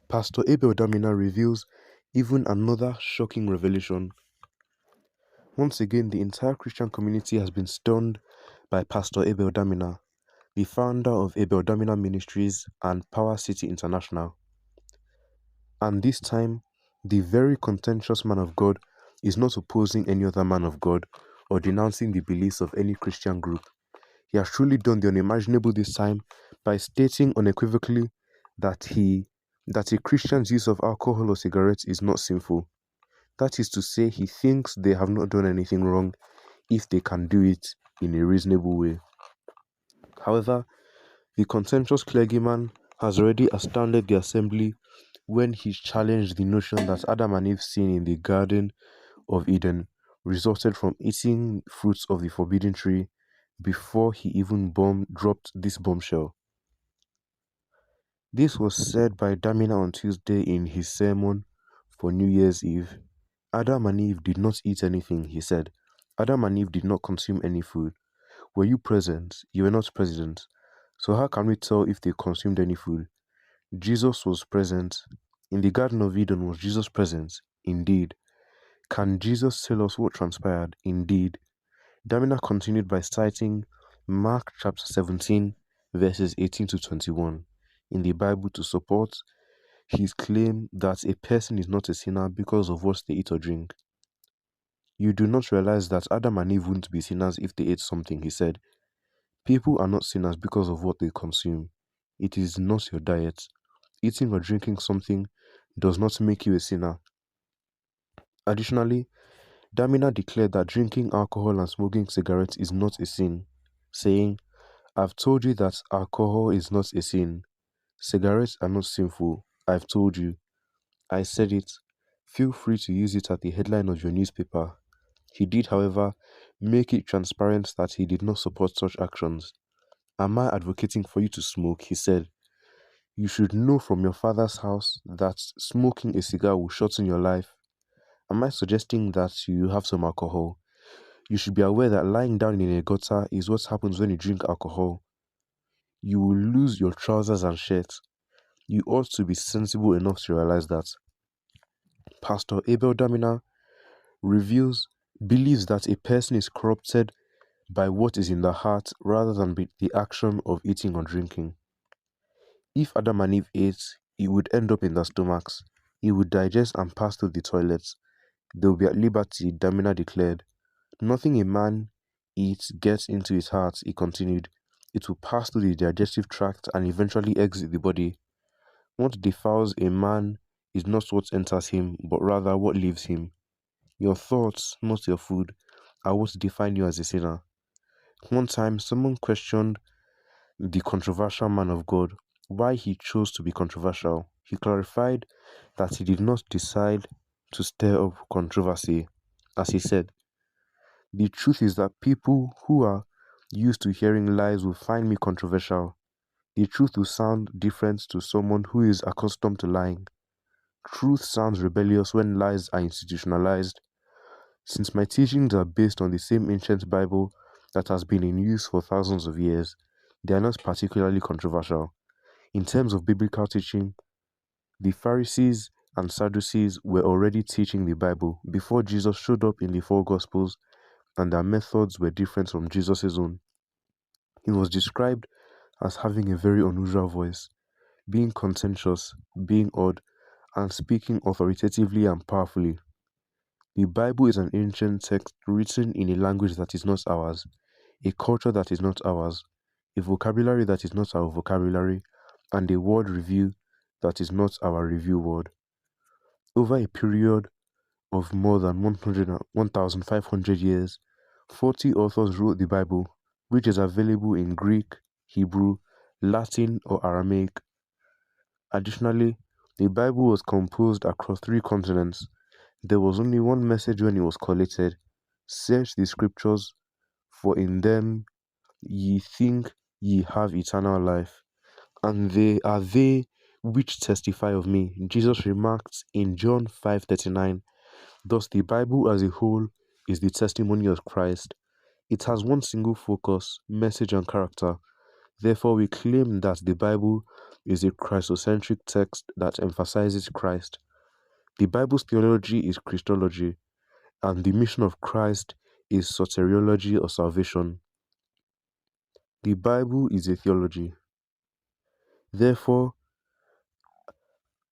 Pastor Abel Damina reveals even another shocking revelation. Once again, the entire Christian community has been stunned by Pastor Abel Damina, the founder of Abel Damina Ministries and Power City International. And this time, the very contentious man of God is not opposing any other man of God or denouncing the beliefs of any Christian group. He has truly done the unimaginable this time by stating unequivocally that a Christian's use of alcohol or cigarettes is not sinful. That is to say, he thinks they have not done anything wrong if they can do it in a reasonable way. However, the contentious clergyman has already astounded the assembly when he challenged the notion that Adam and Eve's sin in the Garden of Eden resulted from eating fruits of the forbidden tree before he even dropped this bombshell. This was said by Damina on Tuesday in his sermon for New Year's Eve. Adam and Eve did not eat anything, he said. Adam and Eve did not consume any food. Were you present? You were not present. So how can we tell if they consumed any food? Jesus was present. In the Garden of Eden, was Jesus present? Indeed. Can Jesus tell us what transpired? Indeed. Damina continued by citing Mark chapter 17, verses 18 to 21 in the Bible to support his claim that a person is not a sinner because of what they eat or drink. You do not realize that Adam and Eve wouldn't be sinners if they ate something, he said. People are not sinners because of what they consume. It is not your diet. Eating or drinking something does not make you a sinner. Additionally, Damina declared that drinking alcohol and smoking cigarettes is not a sin, saying, I've told you that alcohol is not a sin. Cigarettes are not sinful. I've told you. I said it. Feel free to use it at the headline of your newspaper. He did, however, make it transparent that he did not support such actions. Am I advocating for you to smoke? He said. You should know from your father's house that smoking a cigar will shorten your life. Am I suggesting that you have some alcohol? You should be aware that lying down in a gutter is what happens when you drink alcohol. You will lose your trousers and shirt. You ought to be sensible enough to realize that. Pastor Abel Damina believes that a person is corrupted by what is in the heart rather than by the action of eating or drinking. If Adam and Eve ate, it would end up in their stomachs. It would digest and pass through the toilets. They will be at liberty, Damina declared. Nothing a man eats gets into his heart, he continued. It will pass through the digestive tract and eventually exit the body. What defiles a man is not what enters him, but rather what leaves him. Your thoughts, not your food, are what define you as a sinner. One time, someone questioned the controversial man of God why he chose to be controversial. He clarified that he did not decide to stir up controversy. As he said, the truth is that people who are used to hearing lies will find me controversial. The truth will sound different to someone who is accustomed to lying. Truth sounds rebellious when lies are institutionalized. Since my teachings are based on the same ancient Bible that has been in use for thousands of years, they are not particularly controversial. In terms of biblical teaching, the Pharisees and Sadducees were already teaching the Bible before Jesus showed up in the four Gospels, and their methods were different from Jesus' own. He was described as having a very unusual voice, being contentious, being odd, and speaking authoritatively and powerfully. The Bible is an ancient text written in a language that is not ours, a culture that is not ours, a vocabulary that is not our vocabulary, and a word review that is not our review word. Over a period of more than 1,500 years, 40 authors wrote the Bible, which is available in Greek, Hebrew, Latin, or Aramaic. Additionally, the Bible was composed across 3 continents. There was only one message when it was collated. Search the scriptures, for in them ye think ye have eternal life, and they are they which testify of me. Jesus remarked in John 5:39, thus the Bible as a whole is the testimony of Christ. It has one single focus, message and character. Therefore we claim that the Bible is a Christocentric text that emphasizes Christ. The Bible's theology is Christology, and the mission of Christ is soteriology or salvation. The Bible is a theology. Therefore,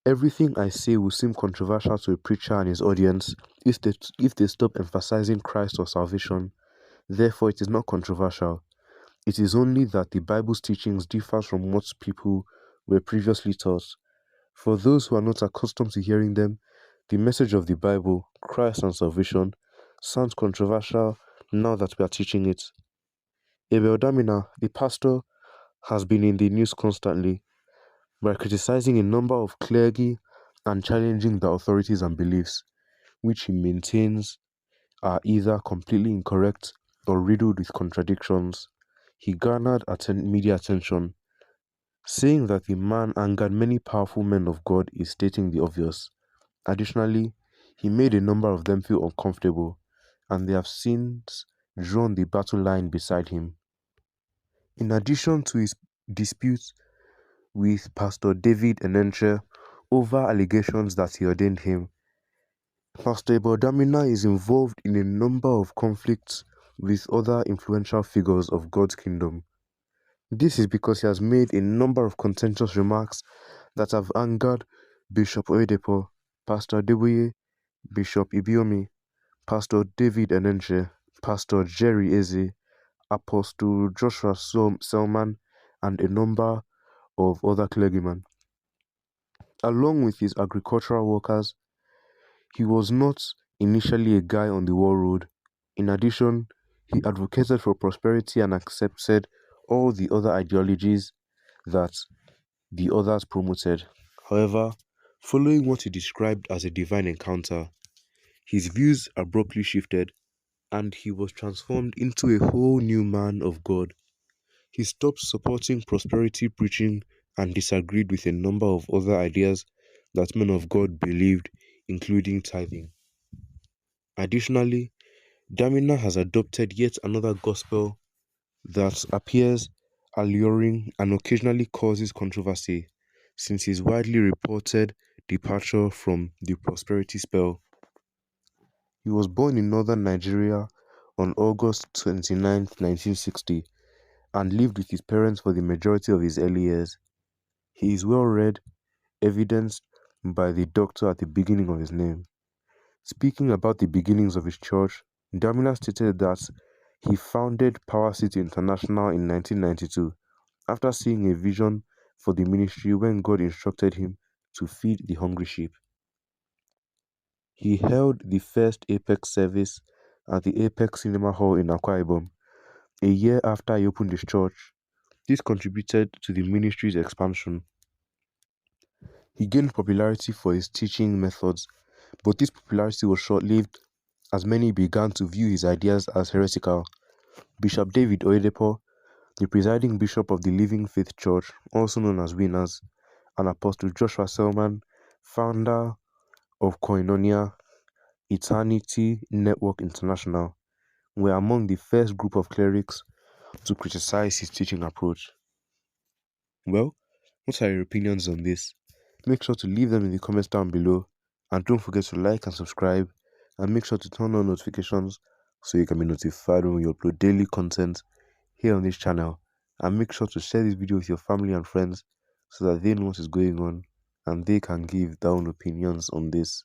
everything I say will seem controversial to a preacher and his audience if they stop emphasizing Christ or salvation. Therefore, it is not controversial. It is only that the Bible's teachings differ from what people were previously taught. For those who are not accustomed to hearing them, the message of the Bible, Christ and salvation, sounds controversial now that we are teaching it. Damina, the pastor, has been in the news constantly by criticizing a number of clergy and challenging their authorities and beliefs, which he maintains are either completely incorrect or riddled with contradictions. He garnered media attention. Saying that the man angered many powerful men of God is stating the obvious. Additionally, he made a number of them feel uncomfortable, and they have since drawn the battle line beside him. In addition to his dispute with Pastor David Enenche over allegations that he ordained him, Pastor Damina is involved in a number of conflicts with other influential figures of God's kingdom. This is because he has made a number of contentious remarks that have angered Bishop Oyedepo, Pastor Deboye, Bishop Ibiomi, Pastor David Enenche, Pastor Jerry Eze, Apostle Joshua Selman, and a number of other clergymen. Along with his agricultural workers, he was not initially a guy on the war road. In addition, he advocated for prosperity and accepted all the other ideologies that the others promoted. However, following what he described as a divine encounter, his views abruptly shifted and he was transformed into a whole new man of God. He stopped supporting prosperity preaching and disagreed with a number of other ideas that men of God believed, including tithing. Additionally, Damina has adopted yet another gospel that appears alluring and occasionally causes controversy, since his widely reported departure from the prosperity spell. He was born in northern Nigeria on August 29, 1960, and lived with his parents for the majority of his early years. He is well read, evidenced by the doctor at the beginning of his name. Speaking about the beginnings of his church, Damina stated that he founded Power City International in 1992 after seeing a vision for the ministry when God instructed him to feed the hungry sheep. He held the first Apex service at the Apex Cinema Hall in Akwa Ibom a year after he opened his church. This contributed to the ministry's expansion. He gained popularity for his teaching methods, but this popularity was short-lived as many began to view his ideas as heretical. Bishop David Oyedepo, the presiding bishop of the Living Faith Church, also known as Winners, and Apostle Joshua Selman, founder of Koinonia Eternity Network International, were among the first group of clerics to criticize his teaching approach. Well, what are your opinions on this? Make sure to leave them in the comments down below, and don't forget to like and subscribe, and make sure to turn on notifications so you can be notified when we upload daily content here on this channel. And make sure to share this video with your family and friends so that they know what is going on and they can give their own opinions on this.